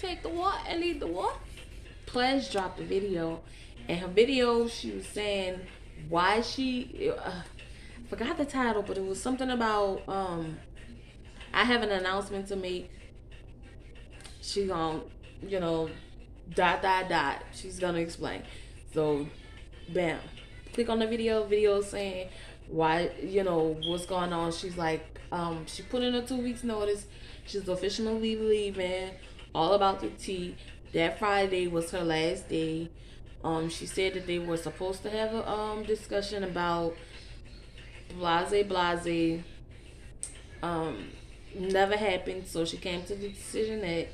take the water and leave the water. Plez dropped a video, and her video she was saying why she forgot the title, but it was something about I have an announcement to make. She gonna, you know, dot dot dot. She's gonna explain. So, bam, click on the video. Video saying why, what's going on. She's like, she put in a 2 weeks notice. She's officially leaving. All about the tea. That Friday was her last day. She said that they were supposed to have a discussion about blase. Um, Never happened. So she came to the decision that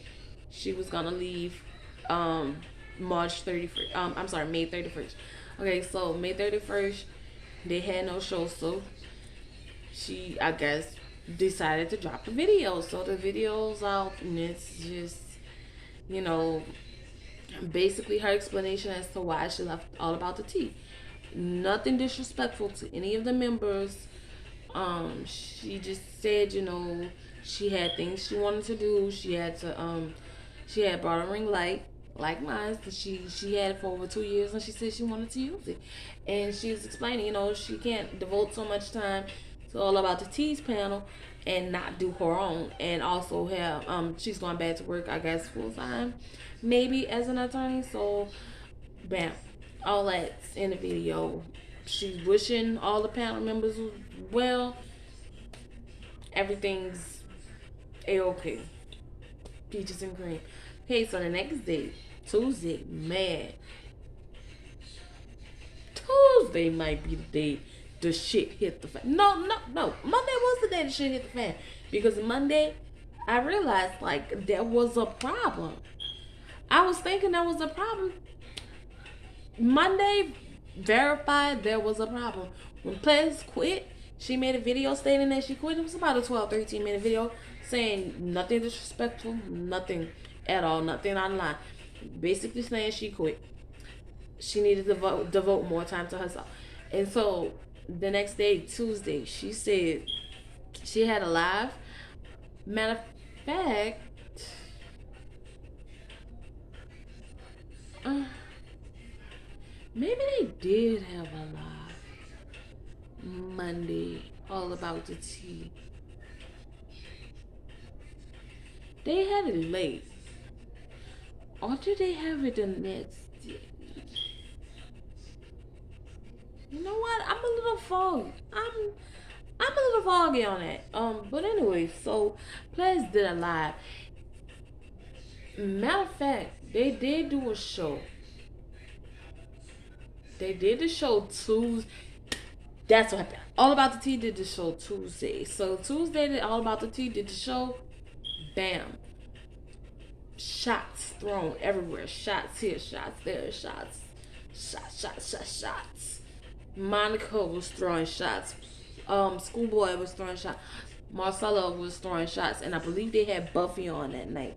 she was gonna leave um March 31st. I'm sorry, May 31st. Okay, so May 31st, they had no show, so she, I guess, decided to drop the video. So the video's out, and it's just, you know, basically her explanation as to why she left all about the tea. Nothing disrespectful to any of the members. She just said, she had things she wanted to do. She had brought a ring light like mine. She had it for over 2 years, and she said she wanted to use it. And she was explaining, she can't devote so much time to all about the teas panel and not do her own, and also have she's going back to work, I guess, full time, maybe as an attorney. So, bam, all that's in the video. She's wishing all the panel members well. Everything's a-okay. Peaches and cream. Okay, so the next day, Tuesday, man. Tuesday might be the day the shit hit the fan. No. Monday was the day the shit hit the fan. Because Monday, I realized, like, there was a problem. I was thinking there was a problem. Monday, verified there was a problem. When Plez quit, she made a video stating that she quit. It was about a 12-13 minute video saying nothing disrespectful, nothing at all, nothing online. Basically saying she quit. She needed to devote more time to herself. And so the next day, Tuesday, she said she had a live. Matter of fact, maybe they did have a live Monday all about the tea. They had it late. Or did they have it the next day? You know what? I'm a little foggy. I'm a little foggy on that. But anyway, so Plez did a live. Matter of fact, they did do a show. They did the show Tuesday. That's what happened. All About the Tea did the show Tuesday. So Tuesday, All About the Tea did the show. Bam. Shots thrown everywhere. Shots here, shots there, shots. Shots. Monica was throwing shots. Schoolboy was throwing shots. Marcella was throwing shots. And I believe they had Buffy on that night.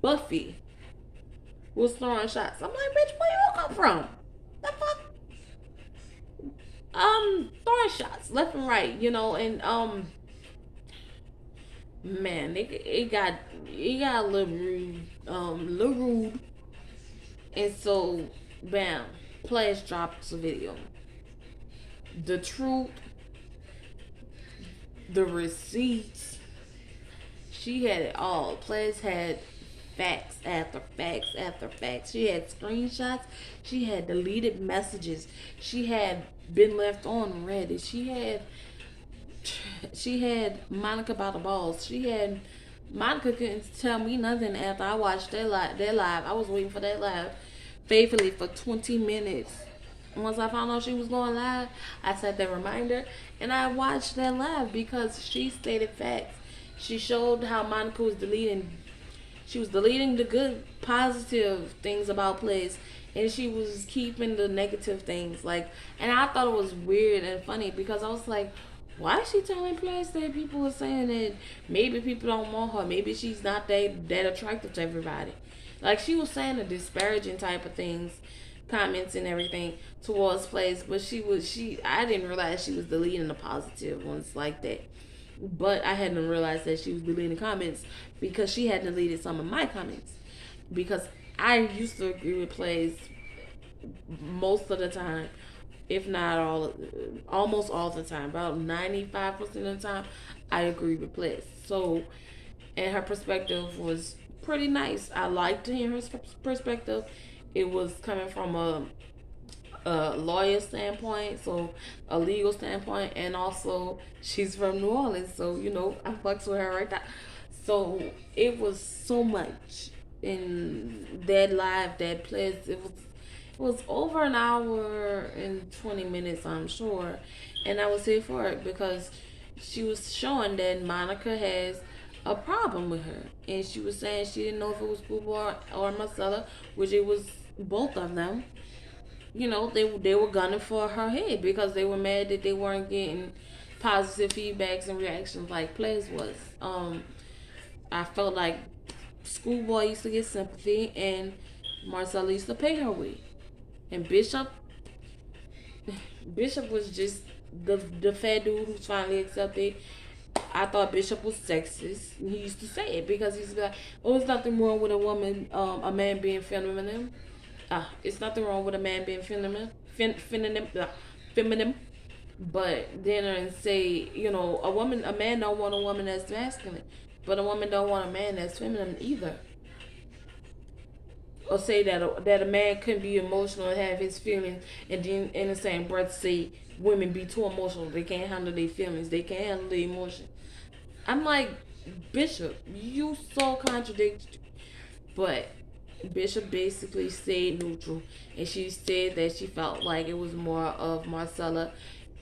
Buffy was throwing shots. I'm like, bitch, where you come from? The fuck? Throwing shots left and right, and man, it got a little rude, and so bam, Plez drops a video. The truth, the receipts, she had it all. Plez had facts after facts after facts. She had screenshots. She had deleted messages. She had been left on Reddit. She had Monica by the balls. Monica couldn't tell me nothing after I watched that live. I was waiting for that live faithfully for 20 minutes. Once I found out she was going live, I set that reminder and I watched that live because she stated facts. She showed how Monica was deleting. She was deleting the good, positive things about Plez, and she was keeping the negative things. And I thought it was weird and funny because I was like, why is she telling Plez that people are saying that maybe people don't want her, maybe she's not that attractive to everybody? Like, she was saying the disparaging type of things, comments and everything towards Plez, but I didn't realize she was deleting the positive ones like that. But I hadn't realized that she was deleting comments because she had deleted some of my comments. because I used to agree with plays most of the time, if not all, almost all the time, about 95% of the time, I agree with Plez. So, and her perspective was pretty nice. I liked hearing her perspective. It was coming from a lawyer standpoint, so a legal standpoint, and also she's from New Orleans, so I fucks with her right now. So it was so much in that live, that place. It was over an hour and 20 minutes, I'm sure, and I was here for it because she was showing that Monica has a problem with her, and she was saying she didn't know if it was Schoolboy or Marcella, which it was both of them. They were gunning for her head because they were mad that they weren't getting positive feedbacks and reactions like Plez was. I felt like Schoolboy used to get sympathy and Marcella used to pay her way. And Bishop was just the fat dude who's finally accepted. I thought Bishop was sexist. He used to say it because he's like, "Oh, there's nothing wrong with a man being feminine. It's nothing wrong with a man being feminine. But then and say, a man don't want a woman that's masculine, but a woman don't want a man that's feminine either. Or say that a man can be emotional and have his feelings, and then in the same breath say women be too emotional. They can't handle their feelings. They can't handle their emotion. I'm like, Bishop, you so contradict. But Bishop basically stayed neutral, and she said that she felt like it was more of Marcella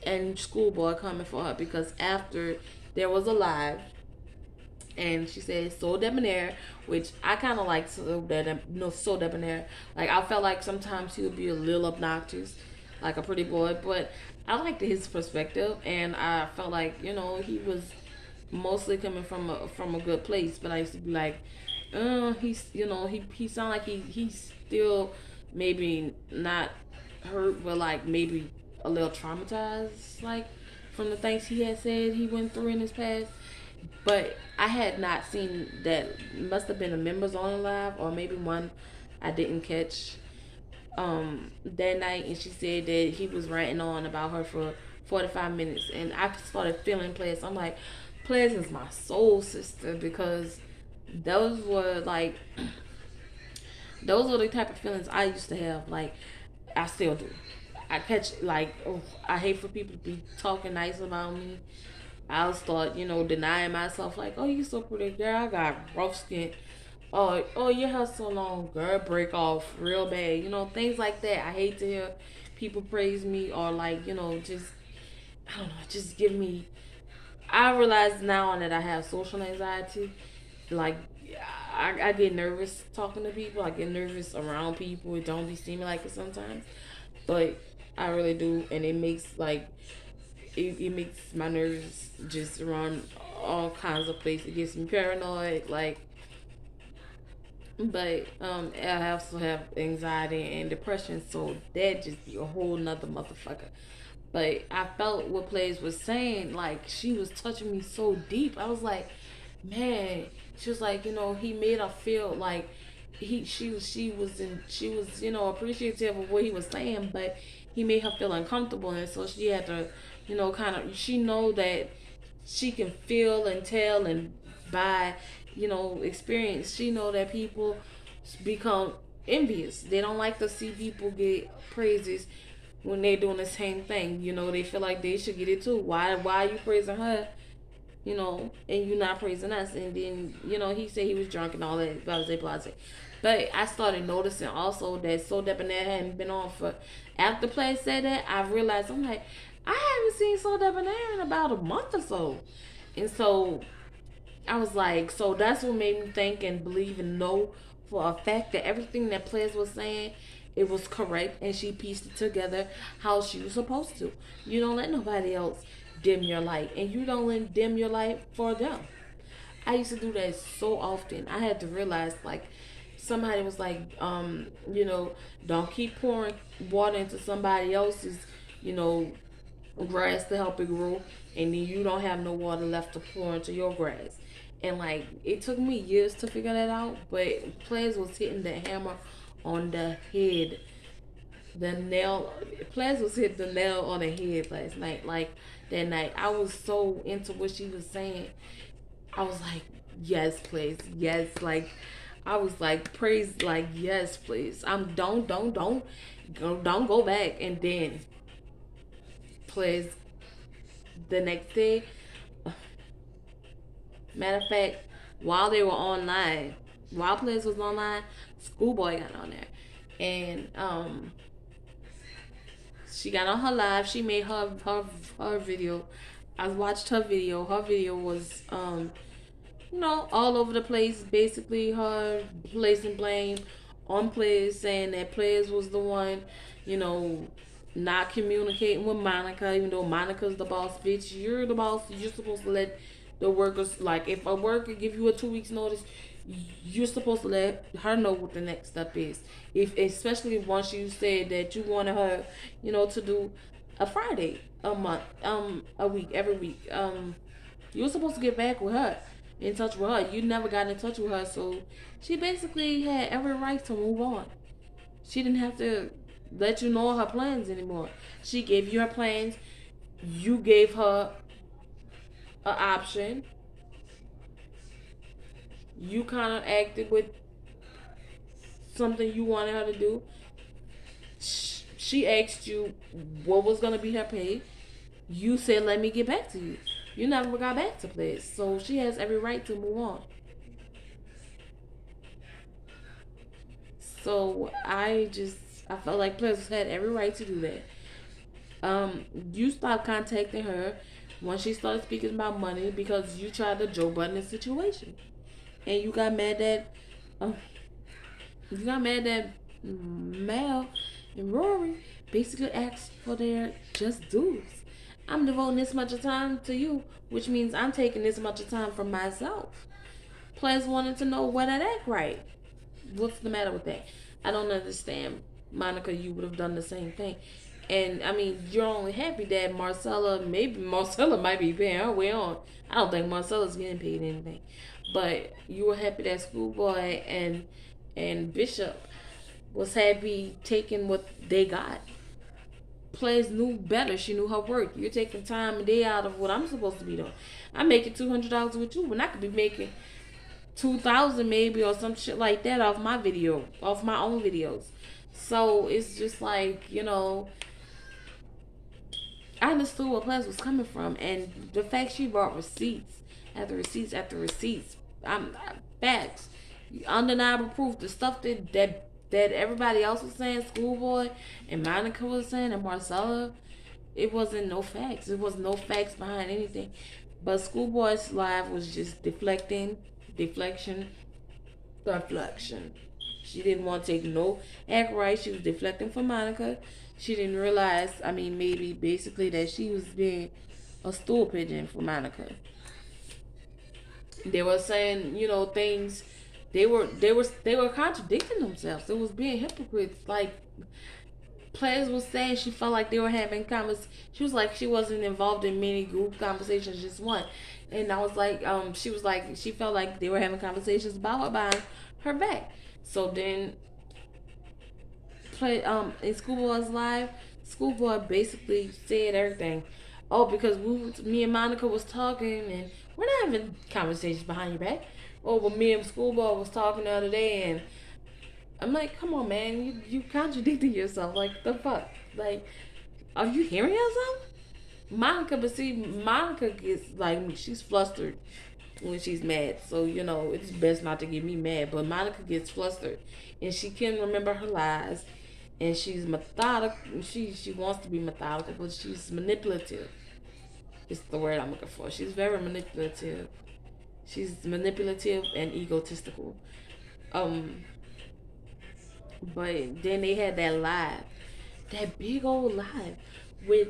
and Schoolboy coming for her because after there was a live, and she said so debonair, which I kind of like so debonair. Like I felt like sometimes he would be a little obnoxious, like a pretty boy, but I liked his perspective, and I felt like he was mostly coming from a good place. But I used to be like, he's he sound like he's still maybe not hurt, but like maybe a little traumatized, like from the things he had said he went through in his past. But I had not seen that. Must have been a members on live, or maybe one I didn't catch that night. And she said that he was ranting on about her for 45 minutes, and I started feeling Plez. I'm like, Plez is my soul sister because those were like those were the type of feelings I used to have. Like I still do. I catch like, oh, I hate for people to be talking nice about me. I'll start, denying myself, like, oh, you so pretty, girl. I got rough skin. Oh, your hair so long, girl. Break off real bad. Things like that. I hate to hear people praise me or like, just I don't know, just give me. I realize now that I have social anxiety. Like, I get nervous talking to people. I get nervous around people. It don't be seeming like it sometimes, but I really do, and it makes like it makes my nerves just run all kinds of places. It gets me paranoid, like. But I also have anxiety and depression, so that just be a whole nother motherfucker. But I felt what Plays was saying, like she was touching me so deep. I was like, man. She was like, he made her feel like she was appreciative of what he was saying, but he made her feel uncomfortable, and so she had to, kind of she know that she can feel and tell and by experience she know that people become envious. They don't like to see people get praises when they're doing the same thing. They feel like they should get it too. Why are you praising her, and you not praising us? And then, he said he was drunk and all that, blah, blah, blah. But I started noticing also that So Debonair hadn't been on for, after Play said that, I realized, I'm like, I haven't seen So Debonair in about a month or so. And so I was like, so that's what made me think and believe and know for a fact that everything that Plez was saying, it was correct, and she pieced it together how she was supposed to. You don't let nobody else dim your light, and you don't let dim your light for them. I used to do that so often. I had to realize, like, somebody was like, don't keep pouring water into somebody else's, you know, grass to help it grow, and then you don't have no water left to pour into your grass. And like it took me years to figure that out, but Plez was hitting the hammer on the head. The nail Plez was hit the nail on the head last night. Like that night. I was so into what she was saying. I was like, yes, please. Yes, like I was like, praise like yes, please. I'm don't go back. And then Plez the next day, matter of fact, while they were online, while Plez was online, Schoolboy got on there. And she got on her live. She made her video. I watched her video. Her video was all over the place. Basically, her placing blame on Plez, saying that Plez was the one, you know, not communicating with Monica, even though Monica's the boss. Bitch, you're the boss. You're supposed to let the workers, like, if a worker give you a 2 weeks notice, you're supposed to let her know what the next step is. If especially once you said that you wanted her, to do a Friday a month, a week, every week, you were supposed to get back with her, in touch with her. You never got in touch with her, so she basically had every right to move on. She didn't have to let you know her plans anymore. She gave you her plans. You gave her an option. You kind of acted with something you wanted her to do. She asked you what was gonna be her pay. You said, "Let me get back to you." You never got back to Plez, so she has every right to move on. So I felt like Plez had every right to do that. You stopped contacting her when she started speaking about money because you tried to Joe Budden the situation, and um, you got mad that Mel and Rory basically asked for their just dues. I'm devoting this much of time to you, which means I'm taking this much of time for myself. Plez wanted to know what I act right. What's the matter with that? I don't understand. Monica, you would have done the same thing. And I mean, you're only happy that maybe Marcella might be paying her way on. I don't think Marcella's getting paid anything. But you were happy that Schoolboy and Bishop was happy taking what they got. Plez knew better. She knew her work. You're taking time and day out of what I'm supposed to be doing. I'm making $200 with you, when I could be making 2,000 maybe or some shit like that off my own videos. So it's just like, I understood where Plez was coming from, and the fact she brought receipts after receipts after receipts, facts, undeniable proof. The stuff that everybody else was saying, Schoolboy and Monica was saying, and Marcella, it wasn't no facts. It was no facts behind anything. But Schoolboy's live was just deflection, deflection. She didn't want to take no act right. She was deflecting from Monica. She didn't realize, I mean, maybe basically that she was being a stool pigeon for Monica. They were saying, things. They were contradicting themselves. It was being hypocrites. Like Plez was saying, she felt like they were having convers. She was like she wasn't involved in many group conversations, just one. And I was like, she was like she felt like they were having conversations about her behind her back. So then in Schoolboy's live, Schoolboy basically said everything. Oh, because me and Monica was talking, and we're not having conversations behind your back. Oh, but me and Schoolboy was talking the other day, and I'm like, come on, man, you contradicting yourself. Like the fuck, like, are you hearing yourself? Monica, but see, Monica gets like me. She's flustered when she's mad. So it's best not to get me mad. But Monica gets flustered, and she can remember her lies, and she's methodical. She wants to be methodical, but she's manipulative. It's the word I'm looking for. She's very manipulative. She's manipulative and egotistical. Um, but then they had that live, that big old live with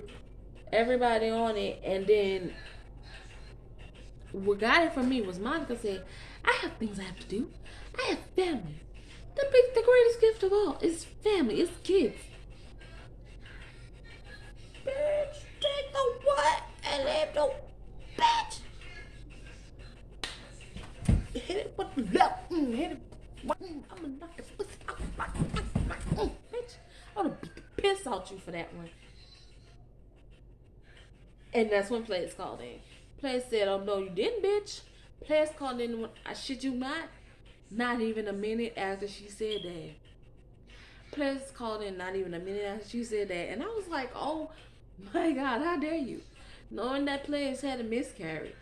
everybody on it, and then what got it from me was Monica said, "I have things I have to do. I have family. The greatest gift of all is family. It's kids. Bitch, take the what and leave the bitch." hit it. I'm gonna knock the pussy out. Bitch, I'm gonna beat the piss out you for that one. And that's when Plez called in. Plez said, "Oh no, you didn't, bitch." Plez called in when I shit you not. Not even a minute after she said that. Plez called in not even a minute after she said that, and I was like, "Oh my God, how dare you?" Knowing that Plez had a miscarriage.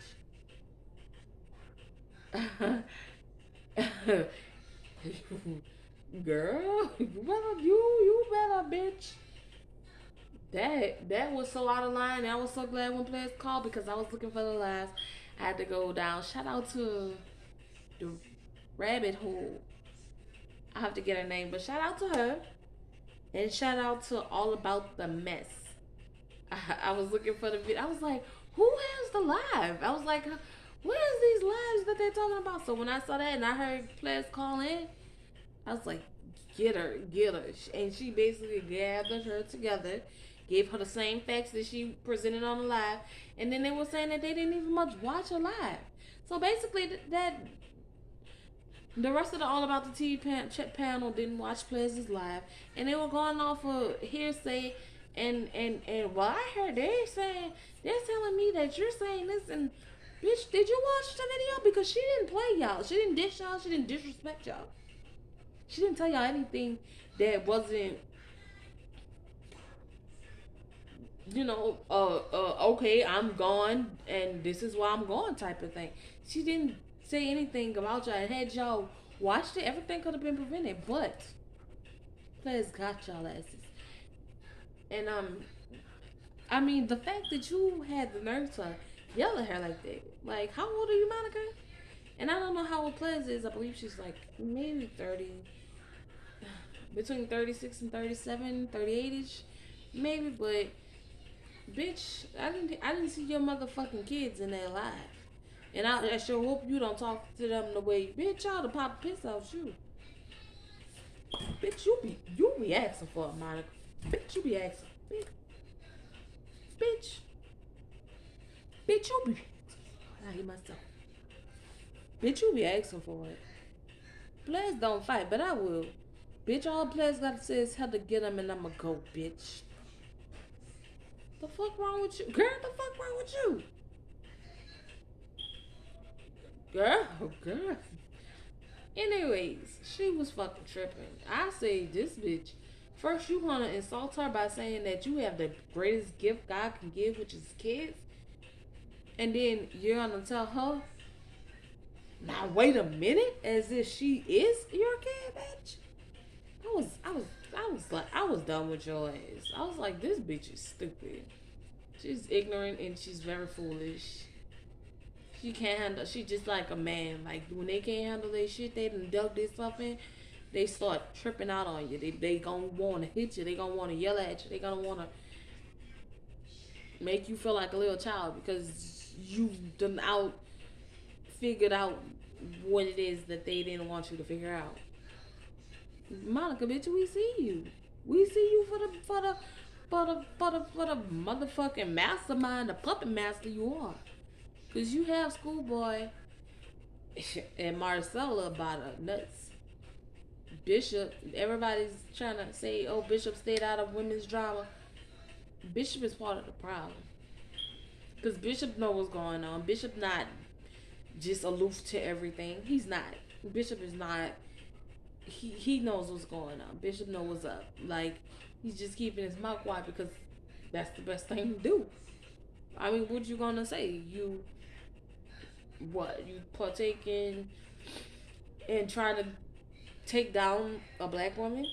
Girl, you better, bitch. That was so out of line. I was so glad when Plez called because I was looking for the lives. I had to go down. Shout out to the rabbit hole. I have to get her name, but shout out to her and shout out to All About the Mess. I was looking for the video. I was like, who has the live? I was like, where's these lives that they're talking about? So when I saw that and I heard Plez call in, I was like, get her, get her. And she basically gathered her together, gave her the same facts that she presented on the live, and then they were saying that they didn't even much watch her live. So basically, that the rest of the All About the Tea panel didn't watch Plez's live, and they were going off of hearsay. And what I heard they're telling me that you're saying this, and bitch, did you watch the video? Because she didn't play y'all, she didn't dish y'all, she didn't disrespect y'all. She didn't tell y'all anything that wasn't, okay, I'm gone and this is why I'm going type of thing. She didn't say anything about y'all. And had y'all watched it, everything could have been prevented. But Plez got y'all asses. And I mean, the fact that you had the nerve to yell at her like that. Like, how old are you, Monica? And I don't know how old Plez is. I believe she's like maybe 30, between 36 and 37, 38 ish, maybe. But bitch, I didn't see your motherfucking kids in that live, and I sure hope you don't talk to them the way bitch y'all to pop piss out you. Bitch, you be asking for it, Monica. Bitch, you be asking. Bitch, bitch, you be. I hear myself. Bitch, you be asking for it. Plez don't fight, but I will. Bitch, all Plez got to say is how to get him, and I'ma go, bitch. The fuck wrong with you? Girl, the fuck wrong with you? Girl. Anyways, she was fucking tripping. I say this bitch. First, you wanna insult her by saying that you have the greatest gift God can give, which is kids, and then you're gonna tell her, "Now wait a minute," as if she is your kid, bitch. I was done with your ass. I was like, this bitch is stupid. She's ignorant and she's very foolish. She can't handle. She just like a man. Like when they can't handle their shit, they done dug this stuff in. They start tripping out on you. They gonna wanna hit you. They gonna wanna yell at you. They gonna wanna make you feel like a little child because you done figured out what it is that they didn't want you to figure out. Monica, bitch, we see you. We see you for the motherfucking mastermind, the puppet master you are. Cause you have schoolboy and Marcella by the nuts. Bishop, everybody's trying to say, oh, Bishop stayed out of women's drama. Bishop is part of the problem. Cause Bishop know what's going on. Bishop not just aloof to everything. He's not. Bishop is not. He knows what's going on. Bishop knows what's up. Like he's just keeping his mouth quiet because that's the best thing to do. I mean, what you gonna say? You partake in trying to take down a black woman?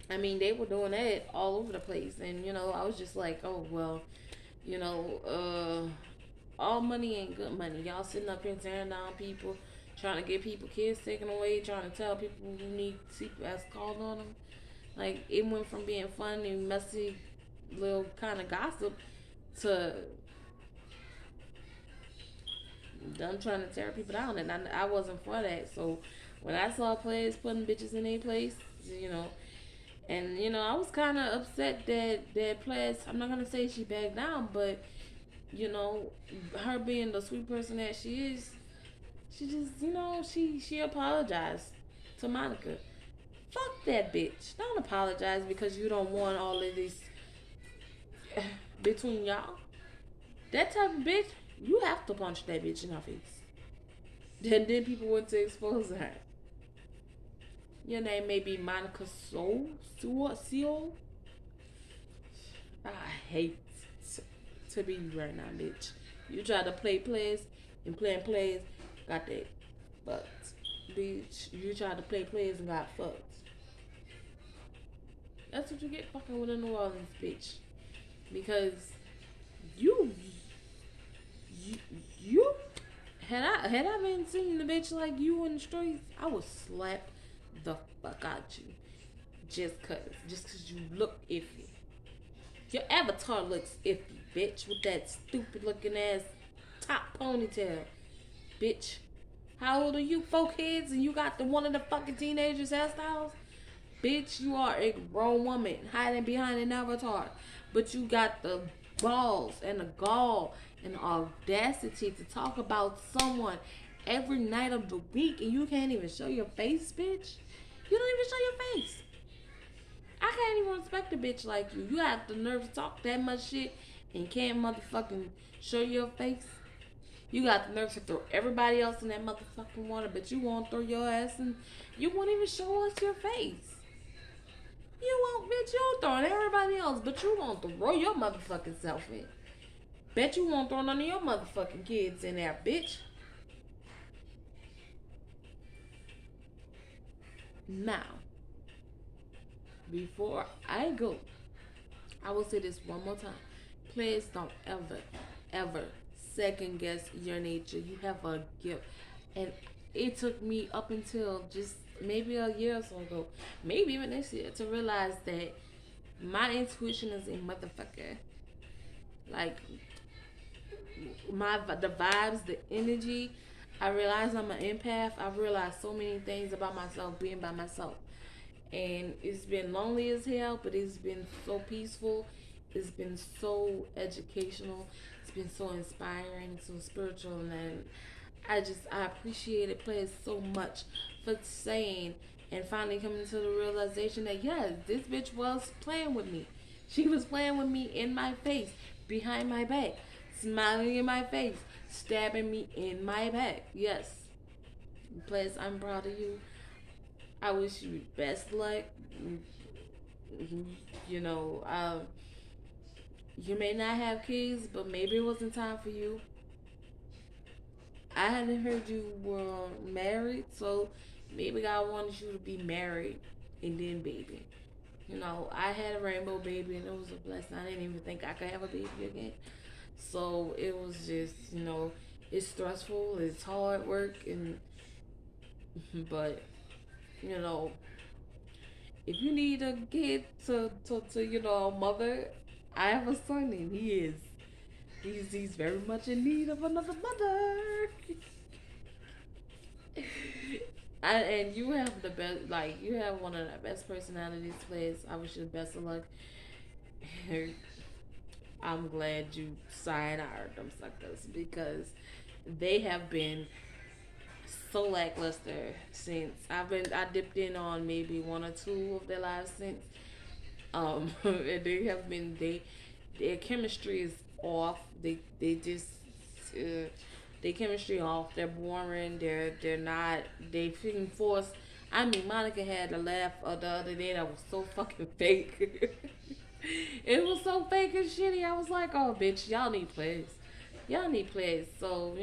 I mean, they were doing that all over the place, and I was just like, oh well, you know, all money ain't good money. Y'all sitting up here tearing down people, trying to get people kids taken away, trying to tell people who need CPS called on them. Like it went from being fun and messy, little kind of gossip to them trying to tear people down, and I wasn't for that. So when I saw players putting bitches in their place, and I was kind of upset that Plez. I'm not gonna say she backed down, but her being the sweet person that she is, She just, she apologized to Monica. Fuck that bitch. Don't apologize because you don't want all of this between y'all. That type of bitch, you have to punch that bitch in her face. Then people want to expose her. Your name may be Monica Soul. I hate to be you right now, bitch. You try to play plays and playing plays, got that fucked. Bitch, you tried to play plays and got fucked. That's what you get fucking with a New Orleans bitch. Because you, you, you had I been seeing the bitch like you in the streets, I would slap the fuck out you. Just cause you look iffy. Your avatar looks iffy, bitch, with that stupid looking ass top ponytail. Bitch. How old are you? 4 kids and you got the one of the fucking teenagers hairstyles? Bitch, you are a grown woman hiding behind an avatar. But you got the balls and the gall and the audacity to talk about someone every night of the week and you can't even show your face, bitch. You don't even show your face. I can't even respect a bitch like you. You have the nerve to talk that much shit and can't motherfucking show your face. You got the nerve to throw everybody else in that motherfucking water, but you won't throw your ass in. You won't even show us your face. You won't, bitch. You'll throw everybody else, but you won't throw your motherfucking self in. Bet you won't throw none of your motherfucking kids in there, bitch. Now, before I go, I will say this one more time. Please don't ever second guess your nature. You have a gift. And it took me up until just maybe a year or so ago, maybe even this year, to realize that my intuition is a motherfucker. Like the vibes, the energy. I realize I'm an empath. I've realized so many things about myself being by myself. And it's been lonely as hell, but it's been so peaceful. It's been so educational. It's been so inspiring, so spiritual, and I appreciate it Plez so much for saying and finally coming to the realization that yes, this bitch was playing with me. She was playing with me in my face, behind my back, smiling in my face, stabbing me in my back. Yes, Plez, I'm proud of you. I wish you best luck. You know, you may not have kids, but maybe it wasn't time for you. I hadn't heard you were married, so maybe God wanted you to be married and then baby. I had a rainbow baby and it was a blessing. I didn't even think I could have a baby again. So it was just, it's stressful, it's hard work, and but you know, if you need a kid to a mother, I have a son and he's very much in need of another mother. And you have the best, like you have one of the best personalities, Plez. I wish you the best of luck. I'm glad you sayonara them suckers because they have been so lackluster since I dipped in on maybe one or two of their lives since. And they have been their chemistry is off. They just uh, their chemistry off. They're boring. They're not. They freaking forced. I mean, Monica had a laugh the other day that was so fucking fake. It was so fake and shitty. I was like, oh, bitch, y'all need plays. Y'all need plays. So,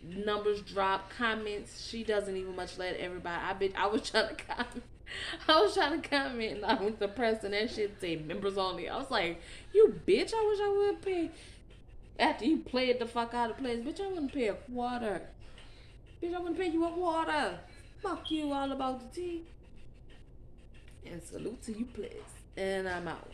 numbers drop, comments. She doesn't even much let everybody. I was trying to comment. I was trying to comment and I went to press and that shit say members only. I was like, you bitch, I wish I would pay. After you played the fuck out of Plez, bitch, I wouldn't pay a quarter. Bitch, I wouldn't pay you a quarter. Fuck you all about the tea. And salute to you, Plez. And I'm out.